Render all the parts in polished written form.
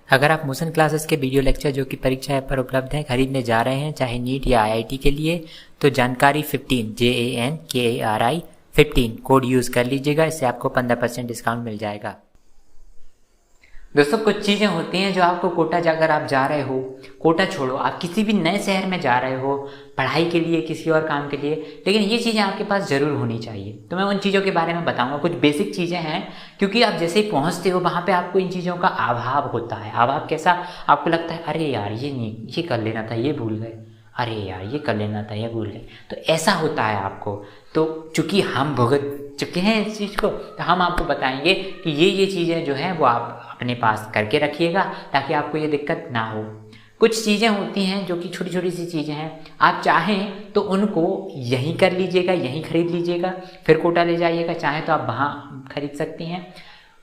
अगर आप motion classes के वीडियो लेक्चर जो कि परीक्षा ऐप पर उपलब्ध हैं खरीदने जा रहे हैं, चाहे नीट या आईआईटी के लिए, तो जानकारी 15 JANKARI 15 कोड यूज़ कर लीजिएगा। इससे आपको 15% डिस्काउंट मिल जाएगा। दोस्तों, कुछ चीज़ें होती हैं जो आपको कोटा जाकर आप जा रहे हो, कोटा छोड़ो, आप किसी भी नए शहर में जा रहे हो पढ़ाई के लिए, किसी और काम के लिए, लेकिन ये चीज़ें आपके पास ज़रूर होनी चाहिए। तो मैं उन चीज़ों के बारे में बताऊंगा। कुछ बेसिक चीज़ें हैं, क्योंकि आप जैसे ही पहुंचते हो वहाँ पे आपको इन चीज़ों का अभाव होता है। अभाव कैसा? आपको लगता है अरे यार ये नहीं, ये कर लेना था, ये भूल गए, अरे यार ये कर लेना था, ये भूल गए। तो ऐसा होता है आपको। तो चूँकि हम भुगत चुके हैं इस चीज़ को, तो हम आपको बताएंगे कि ये चीज़ें जो हैं वो आप अपने पास करके रखिएगा, ताकि आपको ये दिक्कत ना हो। कुछ चीज़ें होती हैं जो कि छोटी छोटी सी चीज़ें हैं, आप चाहें तो उनको यहीं कर लीजिएगा, यहीं खरीद लीजिएगा, फिर कोटा ले जाइएगा। चाहें तो आप वहाँ खरीद सकती हैं।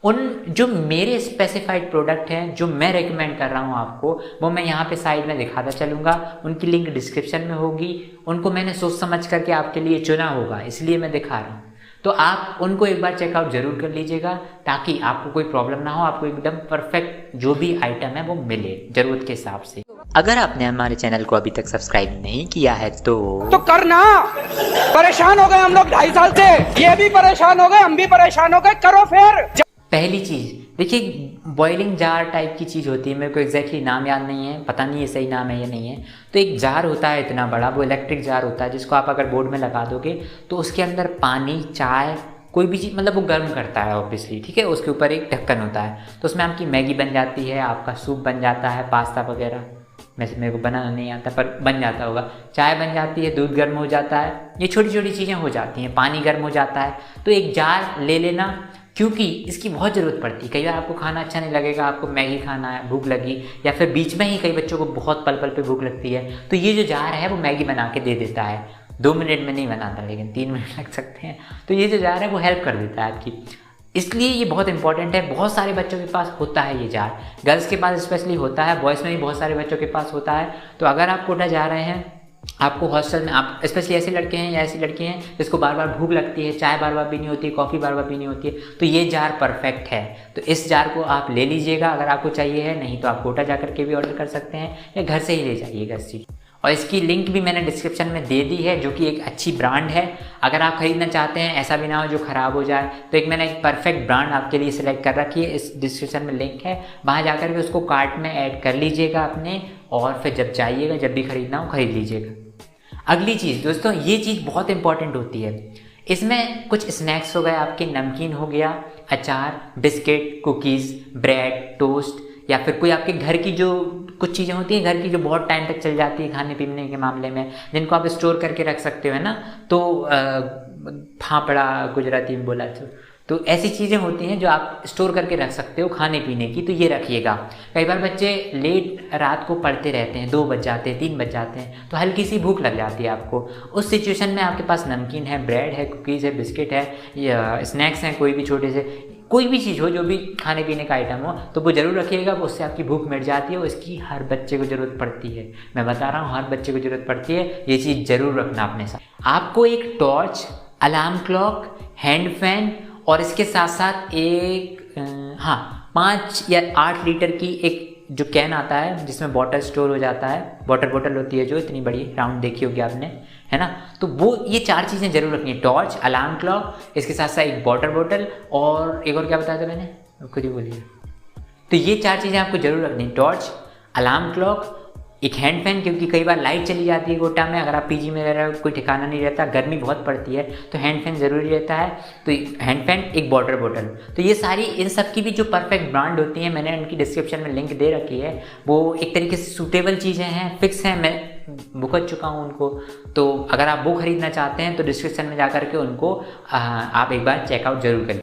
उन जो मेरे स्पेसिफाइड प्रोडक्ट हैं, जो मैं रेकमेंड कर रहा हूँ आपको, वो मैं यहाँ पे साइड में दिखाता चलूँगा। उनकी लिंक डिस्क्रिप्शन में होगी। उनको मैंने सोच समझ करके आपके लिए चुना होगा, इसलिए मैं दिखा रहा हूँ। तो आप उनको एक बार चेकआउट जरूर कर लीजिएगा, ताकि आपको कोई प्रॉब्लम ना हो, आपको एकदम परफेक्ट जो भी आइटम है वो मिले ज़रूरत के हिसाब से। अगर आपने हमारे चैनल को अभी तक सब्सक्राइब नहीं किया है तो करना। परेशान हो गए हम लोग 2.5 साल से, ये भी परेशान हो गए, हम भी परेशान हो गए, करो फिर। पहली चीज़ देखिए, बॉइलिंग जार टाइप की चीज़ होती है, मेरे को एग्जैक्टली नाम याद नहीं है, पता नहीं ये सही नाम है या नहीं है। तो एक जार होता है इतना बड़ा, वो इलेक्ट्रिक जार होता है, जिसको आप अगर बोर्ड में लगा दोगे तो उसके अंदर पानी, चाय, कोई भी चीज़, मतलब वो गर्म करता है ऑब्वियसली, ठीक है। उसके ऊपर एक ढक्कन होता है, तो उसमें आपकी मैगी बन जाती है, आपका सूप बन जाता है, पास्ता वगैरह। वैसे मेरे को बनाना नहीं आता पर बन जाता होगा। चाय बन जाती है, दूध गर्म हो जाता है, ये छोटी छोटी चीज़ें हो जाती हैं, पानी गर्म हो जाता है। तो एक जार ले लेना, क्योंकि इसकी बहुत ज़रूरत पड़ती है। कई बार आपको खाना अच्छा नहीं लगेगा, आपको मैगी खाना है, भूख लगी, या फिर बीच में ही कई बच्चों को बहुत पल पल पे भूख लगती है, तो ये जो जार है वो मैगी बना के दे देता है। 2 मिनट में नहीं बनाता, लेकिन 3 मिनट लग सकते हैं। तो ये जो जार है वो हेल्प कर देता है आपकी, इसलिए ये बहुत इंपॉर्टेंट है। बहुत सारे बच्चों के पास होता है ये जार, गर्ल्स के पास स्पेशली होता है, बॉयज़ में भी बहुत सारे बच्चों के पास होता है। तो अगर आप कोटा जा रहे हैं, आपको हॉस्टल में, आप स्पेशली ऐसे लड़के हैं या ऐसी लड़की हैं जिसको बार बार भूख लगती है, चाय बार बार पीनी होती है, कॉफ़ी बार बार पीनी होती है, तो ये जार परफेक्ट है। तो इस जार को आप ले लीजिएगा अगर आपको चाहिए है, नहीं तो आप कोटा जा करके भी ऑर्डर कर सकते हैं, या घर से ही ले जाइएगा इस चीज़। और इसकी लिंक भी मैंने डिस्क्रिप्शन में दे दी है, जो कि एक अच्छी ब्रांड है। अगर आप खरीदना चाहते हैं, ऐसा भी ना हो जो ख़राब हो जाए, तो मैंने एक परफेक्ट ब्रांड आपके लिए सिलेक्ट कर रखी है। इस डिस्क्रिप्शन में लिंक है, वहाँ जाकर के उसको कार्ट में ऐड कर लीजिएगा अपने, और फिर जब जाइएगा, जब भी खरीदना हो खरीद लीजिएगा। अगली चीज़ दोस्तों, ये चीज़ बहुत इंपॉर्टेंट होती है। इसमें कुछ स्नैक्स हो गए आपके, नमकीन हो गया, अचार, बिस्किट, कुकीज़, ब्रेड, टोस्ट, या फिर कोई आपके घर की जो कुछ चीज़ें होती हैं घर की, जो बहुत टाइम तक चल जाती है खाने पीने के मामले में, जिनको आप स्टोर करके रख सकते हो, है ना। तो फाफड़ा गुजराती में बोला तो ऐसी चीज़ें होती हैं जो आप स्टोर करके रख सकते हो खाने पीने की, तो ये रखिएगा। कई बार बच्चे लेट रात को पढ़ते रहते हैं, 2 बज जाते हैं, 3 बज जाते हैं, तो हल्की सी भूख लग जाती है आपको। उस सिचुएशन में आपके पास नमकीन है, ब्रेड है, कुकीज़ है, बिस्किट है, या स्नैक्स हैं, कोई भी छोटे से, कोई भी चीज़ हो, जो भी खाने पीने का आइटम हो, तो वो ज़रूर रखिएगा। उससे आपकी भूख मिट जाती है, और इसकी हर बच्चे को ज़रूरत पड़ती है। मैं बता रहा हूँ, हर बच्चे को ज़रूरत पड़ती है, ये चीज़ ज़रूर रखना अपने साथ। आपको एक torch, alarm clock, hand fan, और इसके साथ साथ एक 5 या 8 लीटर की एक जो कैन आता है, जिसमें वाटर स्टोर हो जाता है, वाटर बोतल होती है जो इतनी बड़ी राउंड देखी होगी आपने, है ना। तो वो ये 4 चीज़ें जरूर रखनी है, टॉर्च, अलार्म क्लॉक, इसके साथ साथ एक वाटर बोतल, और एक और क्या बताया था मैंने, खुद ही बोलिए। तो ये 4 चीज़ें आपको जरूर रखनी है, टॉर्च, अलार्म क्लॉक, एक हैंड फैन, क्योंकि कई बार लाइट चली जाती है कोटा में, अगर आप पीजी में रह रहे हो, कोई ठिकाना नहीं रहता, गर्मी बहुत पड़ती है, तो हैंड फैन ज़रूरी रहता है। तो हैंड फैन, एक वाटर बोतल, तो ये सारी, इन सब की भी जो परफेक्ट ब्रांड होती हैं, मैंने उनकी डिस्क्रिप्शन में लिंक दे रखी है। वो एक तरीके से सूटेबल चीज़ें हैं, फिक्स हैं, मैं भुगत चुका हूँ उनको। तो अगर आप वो खरीदना चाहते हैं तो डिस्क्रिप्शन में जा करके उनको आप एक बार चेकआउट जरूर करें।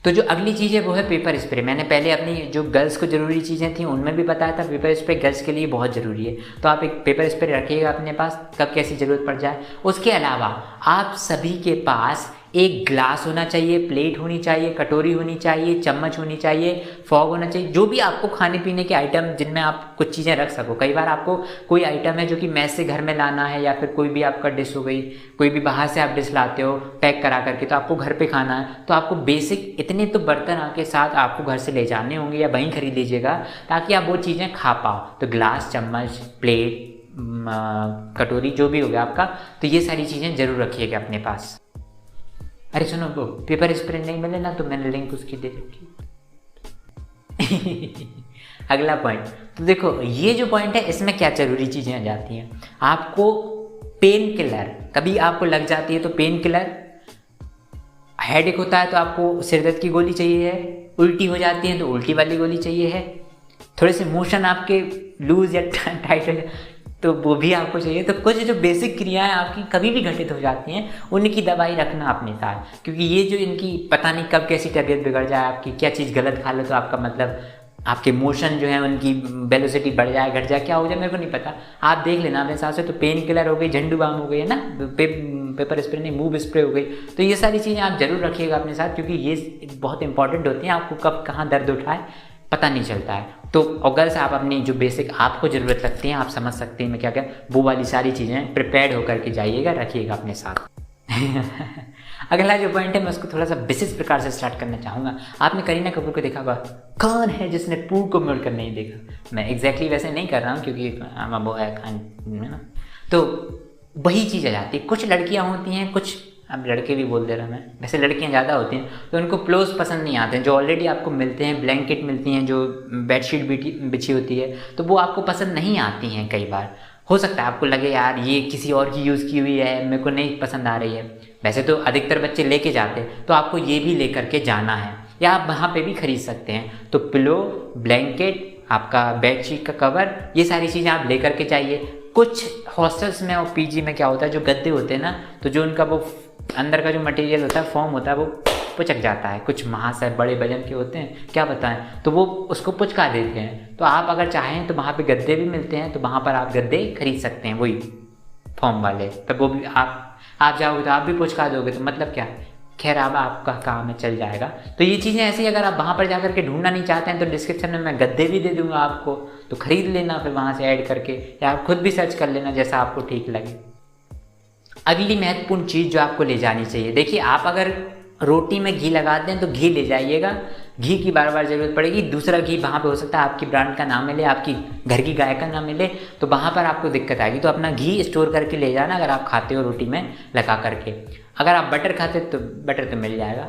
तो जो अगली चीज़ है वो है पेपर स्प्रे। मैंने पहले अपनी जो गर्ल्स को ज़रूरी चीज़ें थी उनमें भी बताया था, पेपर स्प्रे गर्ल्स के लिए बहुत ज़रूरी है। तो आप एक पेपर स्प्रे रखिएगा अपने पास, कब कैसी ज़रूरत पड़ जाए। उसके अलावा आप सभी के पास एक ग्लास होना चाहिए, प्लेट होनी चाहिए, कटोरी होनी चाहिए, चम्मच होनी चाहिए, फॉग होना चाहिए, जो भी आपको खाने पीने के आइटम जिनमें आप कुछ चीज़ें रख सको। कई बार आपको कोई आइटम है जो कि मैस से घर में लाना है, या फिर कोई भी आपका डिश हो गई, कोई भी बाहर से आप डिश लाते हो पैक करा करके, तो आपको घर पे खाना है, तो आपको बेसिक इतने तो बर्तन आपके साथ आपको घर से ले जाने होंगे या वहीं खरीद लीजिएगा ताकि आप वो चीज़ें खा पाओ। तो ग्लास, चम्मच, प्लेट, कटोरी, जो भी हो गया आपका, तो ये सारी चीज़ें ज़रूर रखिएगा अपने पास। अरे सुनो, वो पेपर स्प्रे नहीं मिले ना, तो मैंने लिंक उसकी दे रखी। अगला पॉइंट, तो देखो ये जो पॉइंट है इसमें क्या जरूरी चीज़ें आ जाती हैं। आपको पेन किलर, कभी आपको लग जाती है तो पेन किलर, हेडेक होता है तो आपको सिरदर्द की गोली चाहिए है, उल्टी हो जाती है तो उल्टी वाली गोली चाहिए है, थोड़े से मोशन आपके लूज या टाइट हो जाए तो वो भी आपको चाहिए। तो कुछ जो बेसिक क्रियाएं आपकी कभी भी घटित हो जाती हैं उनकी दवाई रखना अपने साथ, क्योंकि ये जो इनकी पता नहीं कब कैसी तबीयत बिगड़ जाए आपकी, क्या चीज़ गलत खा लो तो आपका मतलब आपके मोशन जो है उनकी वेलोसिटी बढ़ जाए, घट जाए, क्या हो जाए मेरे को नहीं पता, आप देख लेना अपने हिसाब से। तो पेन किलर हो गई, झंडू बाम हो गई है ना, पेपर स्प्रे नहीं, मूव स्प्रे हो गई। तो ये सारी चीज़ें आप जरूर रखिएगा अपने साथ, क्योंकि ये बहुत इंपॉर्टेंट होती हैं, आपको कब कहाँ दर्द उठाए पता नहीं चलता है। तो अगर से आप अपनी जो बेसिक आपको ज़रूरत लगती है, आप समझ सकते हैं मैं क्या क्या, वो वाली सारी चीज़ें प्रिपेयर्ड होकर के जाइएगा, रखिएगा अपने साथ। अगला जो पॉइंट है मैं उसको थोड़ा सा विशेष प्रकार से स्टार्ट करना चाहूँगा। आपने करीना कपूर को देखा होगा, कौन है जिसने पूर को मोड़ कर नहीं देखा। मैं एग्जैक्टली वैसे नहीं कर रहा हूँ क्योंकि वो है खान है ना, तो वही चीज़ आ जाती है। कुछ लड़कियाँ होती हैं, कुछ अब लड़के भी बोल दे रहा मैं, वैसे लड़कियां ज़्यादा होती हैं, तो उनको प्लोज पसंद नहीं आते हैं, जो ऑलरेडी आपको मिलते हैं, ब्लैंकेट मिलती हैं, जो बेडशीट बिछी होती है, तो वो आपको पसंद नहीं आती हैं। कई बार हो सकता है आपको लगे यार ये किसी और की यूज़ की हुई है, मेरे को नहीं पसंद आ रही है। वैसे तो अधिकतर बच्चे लेके जाते हैं, तो आपको ये भी लेकर के जाना है, या आप वहाँ पे भी खरीद सकते हैं। तो पिलो, ब्लैंकेट, आपका बेडशीट का कवर, ये सारी चीज़ें आप लेकर के जाइए। कुछ हॉस्टल्स में और पीजी में क्या होता है, जो गद्दे होते हैं ना, तो जो उनका वो अंदर का जो मटेरियल होता है, फॉर्म होता है, वो पुचक जाता है। कुछ महाशय बड़े वजन के होते हैं, क्या बताएं, तो वो उसको पुचका देते हैं। तो आप अगर चाहें तो वहाँ पे गद्दे भी मिलते हैं, तो वहाँ पर आप गद्दे खरीद सकते हैं, वही फॉर्म वाले। तब वो भी आप जाओगे तो आप भी पुचका दोगे, तो मतलब क्या, खैर अब आपका काम है, चल जाएगा। तो ये चीज़ें ऐसी, अगर आप वहाँ पर जाकर के ढूंढना नहीं चाहते हैं तो डिस्क्रिप्शन में मैं गद्दे भी दे दूँगा आपको, तो खरीद लेना फिर वहाँ से ऐड करके, या आप खुद भी सर्च कर लेना जैसा आपको ठीक लगे। अगली महत्वपूर्ण चीज़ जो आपको ले जानी चाहिए, देखिए आप अगर रोटी में घी लगाते हैं तो घी ले जाइएगा, घी की बार बार ज़रूरत पड़ेगी। दूसरा घी वहाँ पे हो सकता है आपकी ब्रांड का ना मिले, आपकी घर की गाय का ना मिले, तो वहाँ पर आपको दिक्कत आएगी। तो अपना घी स्टोर करके ले जाना अगर आप खाते हो रोटी में लगा करके। अगर आप बटर खाते तो बटर तो मिल जाएगा,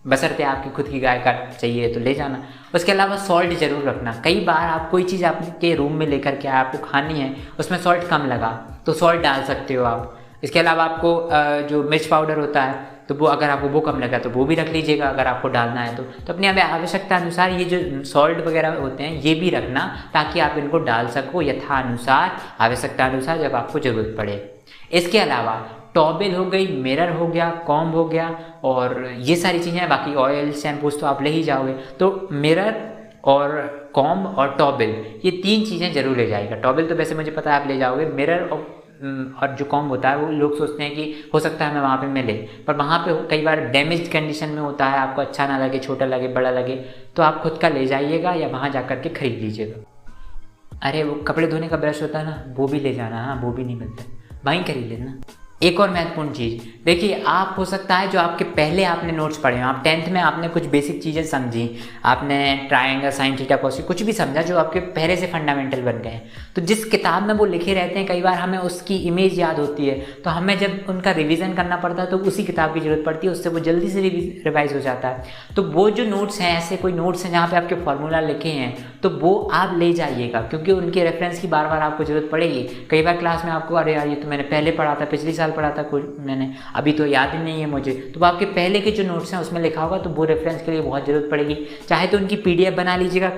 बशर्ते आपकी खुद की गाय का चाहिए तो ले जाना। उसके अलावा सॉल्ट ज़रूर रखना। कई बार आप कोई चीज़ आपके रूम में लेकर के आपको खानी है, उसमें सॉल्ट कम लगा तो सॉल्ट डाल सकते हो आप। इसके अलावा आपको जो मिर्च पाउडर होता है, तो वो अगर आपको वो कम लगा तो वो भी रख लीजिएगा अगर आपको डालना है तो अपनी आवश्यकता अनुसार ये जो सॉल्ट वगैरह होते हैं ये भी रखना, ताकि आप इनको डाल सको यथानुसार, आवश्यकता अनुसार जब आपको ज़रूरत पड़े। इसके अलावा टॉवेल हो गई, मिरर हो गया, कॉम्ब हो गया, और ये सारी चीज़ें, बाकी ऑयल शैम्पूस तो आप ले ही जाओगे। तो मिरर और कॉम्ब और टॉवेल, ये तीन चीज़ें जरूर ले जाएगा। टॉवेल तो वैसे मुझे पता है आप ले जाओगे, मिरर और जो कॉम्ब होता है वो लोग सोचते हैं कि हो सकता है हमें वहाँ पे मिले, पर वहाँ पे कई बार डैमेज कंडीशन में होता है, आपको अच्छा ना लगे, छोटा लगे, बड़ा लगे, तो आप खुद का ले जाइएगा या वहाँ जा कर के खरीद लीजिएगा। अरे वो कपड़े धोने का ब्रश होता है ना, वो भी ले जाना। हाँ, वो भी नहीं मिलता, वहीं खरीद लेना। एक और महत्वपूर्ण चीज़, देखिए आप हो सकता है जो आपके पहले आपने नोट्स पढ़े हो, आप 10th में आपने कुछ बेसिक चीज़ें समझी, आपने ट्रायंगल, साइन, थीटा, कॉस, कुछ भी समझा जो आपके पहले से फंडामेंटल बन गए हैं। तो जिस किताब में वो लिखे रहते हैं, कई बार हमें उसकी इमेज याद होती है, तो हमें जब उनका रिवीजन करना पड़ता है तो उसी किताब की जरूरत पड़ती है, उससे वो जल्दी से रिवाइज हो जाता है। तो वो जो नोट्स हैं, ऐसे कोई नोट्स हैं जहाँ पर आपके फॉर्मूला लिखे हैं, तो वो आप ले जाइएगा, क्योंकि उनके रेफरेंस की बार बार आपको जरूरत पड़ेगी। कई बार क्लास में आपको अरे यार ये तो मैंने पहले पढ़ा था, पिछले साल पढ़ा था, मैंने अभी तो याद ही नहीं है मुझे, तो आपके पहले के जो नोट्स हैं उसमें लिखा होगा, तो वो रेफरेंस के लिए बहुत ज़रूरत पड़ेगी। चाहे तो उनकी PDF बना लीजिएगा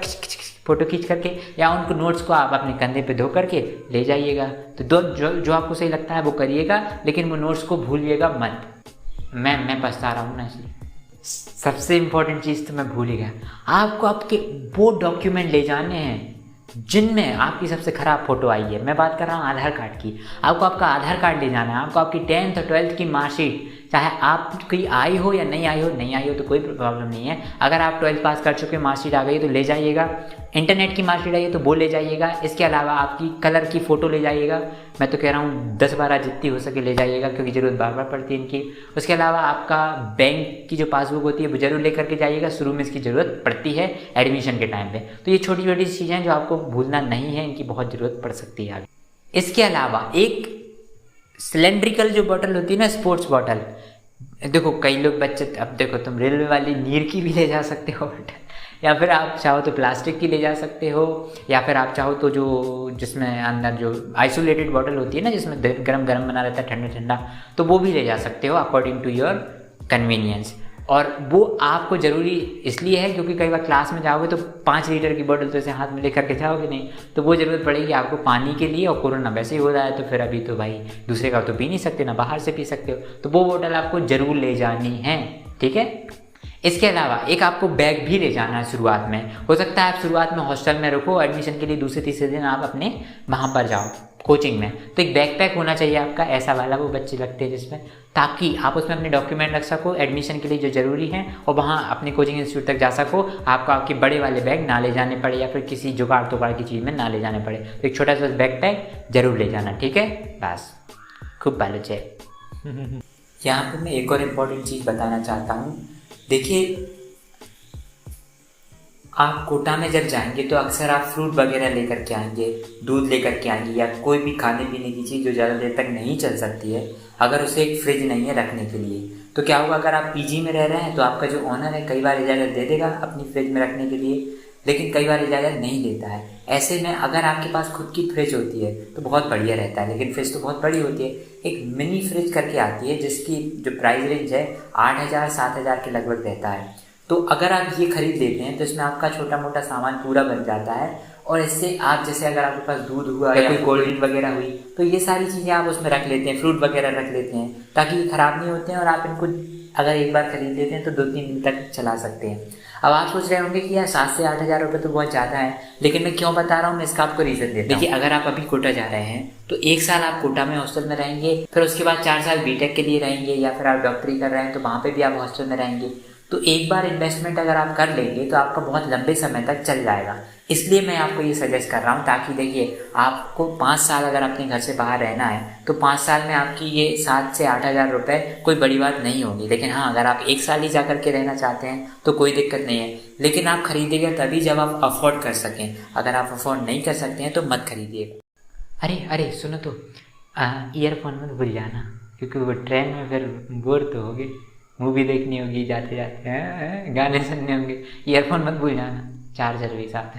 फोटो खींच करके, या उनको नोट्स को आप अपने कंधे पे धो करके ले जाइएगा। तो जो आपको सही लगता है वो करिएगा, लेकिन वो नोट्स को भूलिएगा मत। मैं पछता रहा हूँ ना, इसलिए सबसे इम्पोर्टेंट चीज़ तो मैं भूल ही गया। आपको आपके वो डॉक्यूमेंट ले जाने हैं जिनमें आपकी सबसे ख़राब फ़ोटो आई है। मैं बात कर रहा हूँ आधार कार्ड की। आपको आपका आधार कार्ड ले जाना है, आपको आपकी 10th और 12th की मार्कशीट चाहे आप कोई आई हो या नहीं आई हो तो कोई प्रॉब्लम नहीं है। अगर आप 12th पास कर चुके मार्कशीट आ गई तो ले जाइएगा, इंटरनेट की मार्कशीट आई है तो वो ले जाइएगा। इसके अलावा आपकी कलर की फ़ोटो ले जाइएगा, मैं तो कह रहा हूँ 10-12 जितनी हो सके ले जाइएगा, क्योंकि ज़रूरत बार बार पड़ती है इनकी। उसके अलावा आपका बैंक की जो पासबुक होती है वो जरूर लेकर के जाइएगा, शुरू में इसकी ज़रूरत पड़ती है एडमिशन के टाइम पे। तो ये छोटी छोटी चीज़ें जो आपको भूलना नहीं है, इनकी बहुत ज़रूरत पड़ सकती है आगे। इसके अलावा एक सिलेंड्रिकल जो बॉटल होती है ना, स्पोर्ट्स बॉटल, देखो कई लोग बच्चे, अब देखो तुम रेलवे वाली नीर की भी ले जा सकते हो बॉटल, या फिर आप चाहो तो प्लास्टिक की ले जा सकते हो, या फिर आप चाहो तो जो जिसमें अंदर जो आइसोलेटेड बॉटल होती है ना, जिसमें गरम गरम बना रहता है, ठंडा ठंडा, तो वो भी ले जा सकते हो अकॉर्डिंग टू योर कन्वीनियंस। और वो आपको ज़रूरी इसलिए है क्योंकि कई बार क्लास में जाओगे तो 5 लीटर की बोतल तो ऐसे हाथ में लेकर के जाओगे नहीं, तो वो ज़रूरत पड़ेगी आपको पानी के लिए। और कोरोना वैसे ही हो रहा है तो फिर अभी तो भाई दूसरे का तो पी नहीं सकते ना, बाहर से पी सकते हो, तो वो बोतल आपको ज़रूर ले जानी है, ठीक है। इसके अलावा एक आपको बैग भी ले जाना है शुरुआत में। हो सकता है आप शुरुआत में हॉस्टल में रखो, एडमिशन के लिए दूसरे तीसरे दिन आप अपने वहाँ पर जाओ कोचिंग में, तो एक बैकपैक होना चाहिए आपका ऐसा वाला, वो बच्चे लगते हैं जिसमें, ताकि आप उसमें अपने डॉक्यूमेंट रख सको एडमिशन के लिए जो ज़रूरी है, और वहाँ अपने कोचिंग इंस्टीट्यूट तक जा सको। आपको आपके बड़े वाले बैग ना ले जाने पड़े, या फिर किसी जुगाड़ तुगाड़ की चीज़ में ना ले जाने पड़े, तो एक छोटा सा बैकपैक जरूर ले जाना, ठीक है। बस खूब बालो चेक। यहाँ पर मैं एक और इम्पॉर्टेंट चीज़ बताना चाहता हूँ। देखिए, आप कोटा में जब जाएंगे तो अक्सर आप फ्रूट वगैरह लेकर के आएंगे, दूध लेकर के आएंगे, या कोई भी खाने पीने की चीज़ जो ज़्यादा देर तक नहीं चल सकती है, अगर उसे एक फ्रिज नहीं है रखने के लिए, तो क्या होगा, अगर आप पीजी में रह रहे हैं तो आपका जो ओनर है कई बार इजाज़त दे देगा अपनी फ्रिज में रखने के लिए, लेकिन कई बार इजाज़त नहीं देता है। ऐसे में अगर आपके पास खुद की फ्रिज होती है तो बहुत बढ़िया रहता है, लेकिन फ्रिज तो बहुत बड़ी होती है। एक मिनी फ्रिज करके आती है जिसकी जो प्राइस रेंज है 8,000-7,000 के लगभग रहता है। तो अगर आप ये खरीद लेते हैं तो इसमें आपका छोटा मोटा सामान पूरा बन जाता है, और इससे आप जैसे अगर आपके पास दूध हुआ या कोई कोल्ड ड्रिंक वगैरह हुई तो ये सारी चीज़ें आप उसमें रख लेते हैं, फ्रूट वगैरह रख लेते हैं, ताकि ये ख़राब नहीं होते हैं, और आप इनको अगर एक बार खरीद लेते हैं तो 2-3 दिन तक चला सकते हैं। अब आप सोच रहे होंगे कि यार 7 से 8,000 रुपये तो बहुत ज़्यादा है, लेकिन मैं क्यों बता रहा हूँ, मैं इसका आपको रीज़न देता हूँ। देखिए, अगर आप अभी कोटा जा रहे हैं तो 1 साल आप कोटा में हॉस्टल में रहेंगे, फिर उसके बाद 4 साल बीटेक के लिए रहेंगे, या फिर आप डॉक्टरी कर रहे हैं तो वहाँ पे भी आप हॉस्टल में रहेंगे। तो एक बार इन्वेस्टमेंट अगर आप कर लेंगे तो आपका बहुत लंबे समय तक चल जाएगा। इसलिए मैं आपको ये सजेस्ट कर रहा हूँ, ताकि देखिए आपको 5 साल अगर अपने घर से बाहर रहना है तो 5 साल में आपकी ये 7 से 8,000 रुपये कोई बड़ी बात नहीं होगी। लेकिन हाँ, अगर आप 1 साल ही जा कर के रहना चाहते हैं तो कोई दिक्कत नहीं है, लेकिन आप खरीदिएगा तभी जब आप अफोर्ड कर सकें। अगर आप अफोर्ड नहीं कर सकते हैं तो मत खरीदिएगा। अरे सुनो तो, ईयरफोन मत भूल जाना, क्योंकि वो ट्रेन में फिर बोर तो होगे, मूवी देखनी होगी जाते जाते, गाने सुनने होंगे, ईयरफोन मत भूल जाना, चार्जर भी साथ है।